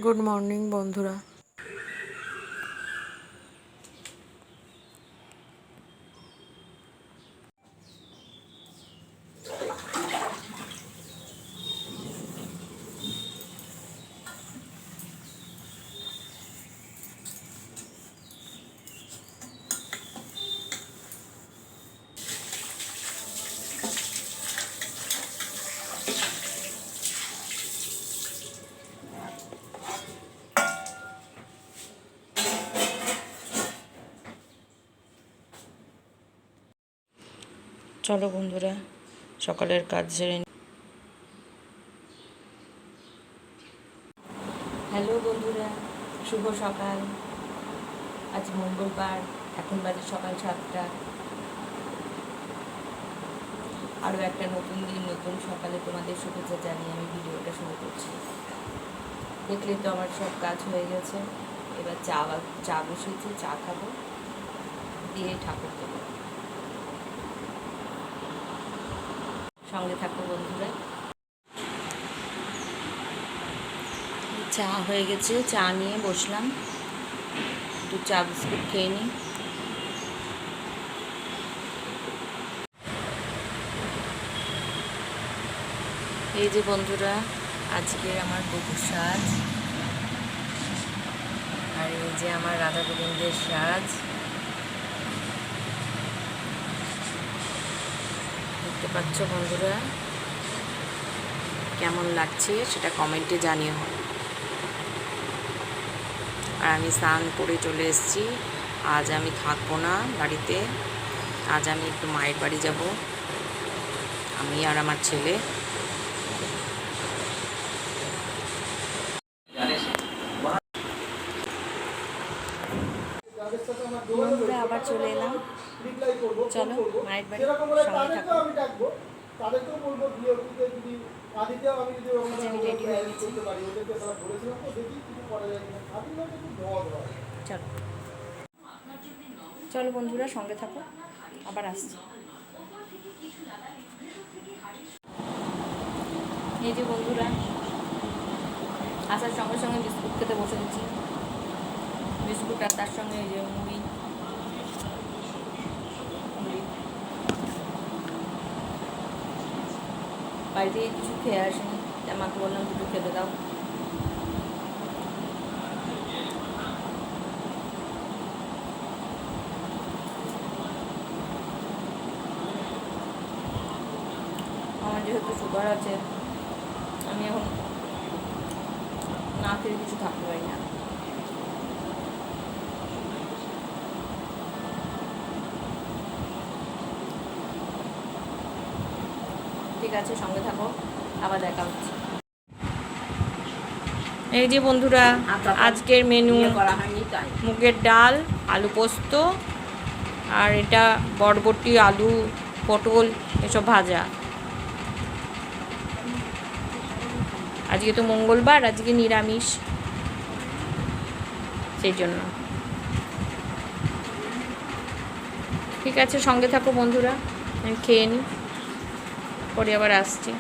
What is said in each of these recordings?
Good morning বন্ধুরা। চলো বন্ধুরা, সকালের কাজ সেরে নি। হ্যালো বন্ধুরা, শুভ সকাল। আজ মঙ্গলবার, এখন বাজে সকাল 7টা। আরও একটা নতুন দিন, নতুন সকালে তোমাদের শুভেচ্ছা জানিয়ে আমি ভিডিওটা শুরু করছি। দেখলে তো আমার সব কাজ হয়ে গেছে। এবার চা বসিয়েছি, চা খাবো, দিয়ে ঠাকুর দেবো। সঙ্গে থাকো বন্ধুরা। চা হয়ে গেছে, চা নিয়ে বসলাম, একটু চা বিস্কুট খেয়ে নিই। এই যে বন্ধুরা, আজকে আমার বধূর সাজ, আর এই যে আমার রাধা গোবিন্দের সাজ। দেখতে পাচ্ছ বন্ধুরা, কেমন লাগছে সেটা কমেন্টে জানিও। আর আমি স্নান করে চলে এসেছি। আজ আমি থাকবো না বাড়িতে, আজ আমি একটু মায়ের বাড়ি যাব, আমি আর আমার ছেলে। বন্ধুরা আবার চলে এলাম, চলো মায়ের বাড়ি, সঙ্গে থাকো। আমি রেডি হয়ে গেছি, চলো চলো বন্ধুরা, সঙ্গে থাকো, আবার আসছি। এই যে বন্ধুরা, আসার সঙ্গে সঙ্গে বিস্কুট খেতে বসে দিচ্ছি। বিস্কুট আর তার সঙ্গে এই যে মুড়ি। বাড়ি থেকে কিছু খেয়ে আসেনি, মাকে বললাম দুটো খেতে দাও। আমার যেহেতু সুগার আছে, আমি এখন না খেলে কিছু থাকতে পারি না। ঠিক আছে, সঙ্গে থাকো, আবার দেখা হচ্ছে। এই যে বন্ধুরা, আজকের মেনু মুগের ডাল, আলু পোস্ত, আর এটা বরবটি, আলু, পটল এসব ভাজা। আজকে তো মঙ্গলবার, আজকে নিরামিষ, সেই জন্য। ঠিক আছে, সঙ্গে থাকো বন্ধুরা, আমি খেয়ে নিই, পরে আবার আসছি।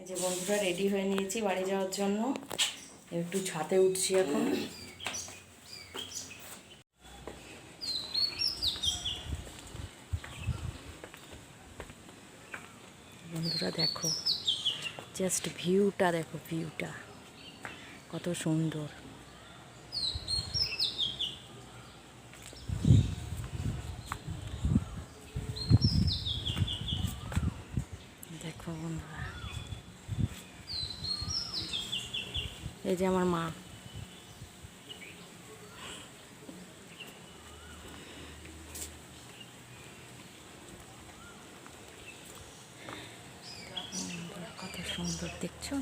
এই যে বন্ধুরা, রেডি হয়ে নিয়েছি বাড়ি যাওয়ার জন্য। একটু ছাদে উঠছি এখন। বন্ধুরা দেখো, জাস্ট ভিউটা দেখো, ভিউটা কত সুন্দর। দেখো বন্ধুরা, এই যে আমার মা। কত সুন্দর দেখছো,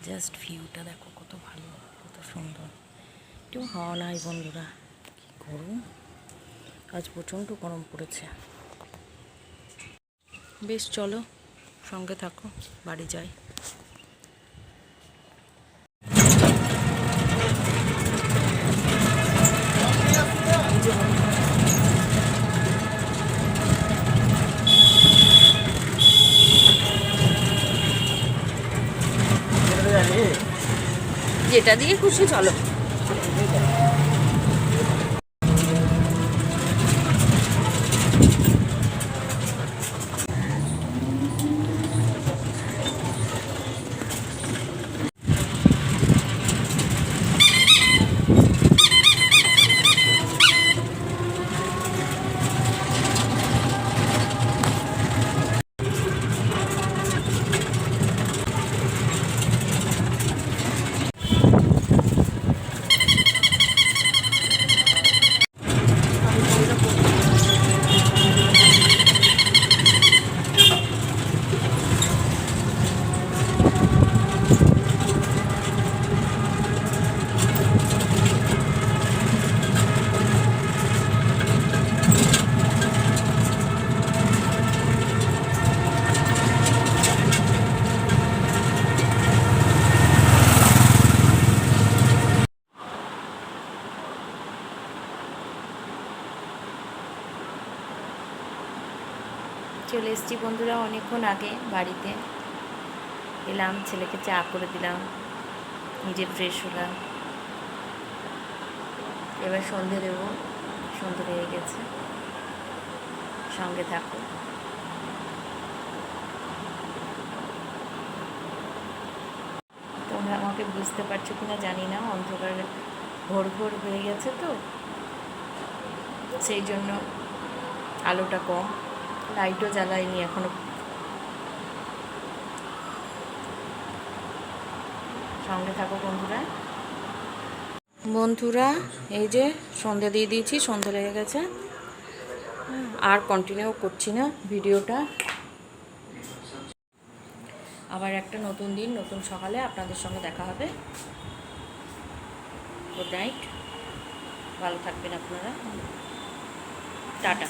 জাস্ট ভিউটা দেখো, কত ভালো, কত সুন্দর। একটু হাওয়া নাই বন্ধুরা, কি গরম, আজ প্রচণ্ড গরম পড়েছে। বেশ, চলো সঙ্গে থাকো, বাড়ি যাই। যেটা দিয়ে খুশি চলো। চলে এসেছি বন্ধুরা অনেকক্ষণ আগে বাড়িতে এলাম, ছেলেকে চা করে দিলাম, নিজে ফ্রেশ হলাম, এবার সন্ধে দেবো, সন্ধে হয়ে গেছে, সঙ্গে থাকো। তোমরা আমাকে বুঝতে পারছো কিনা জানি না, অন্ধকার ভোর ভোর হয়ে গেছে তো সেই জন্য আলোটা কম, লাইটও জ্বালাইনি এখনো। সঙ্গে থাকো বন্ধুরা। বন্ধুরা এই যে সন্ধ্যা দিয়ে দিয়েছি, সন্ধ্যা লেগে গেছে, আর কন্টিনিউ করছি না ভিডিওটা। আবার একটা নতুন দিন নতুন সকালে আপনাদের সঙ্গে দেখা হবে। গুড নাইট, ভালো থাকবেন আপনারা, টাটা।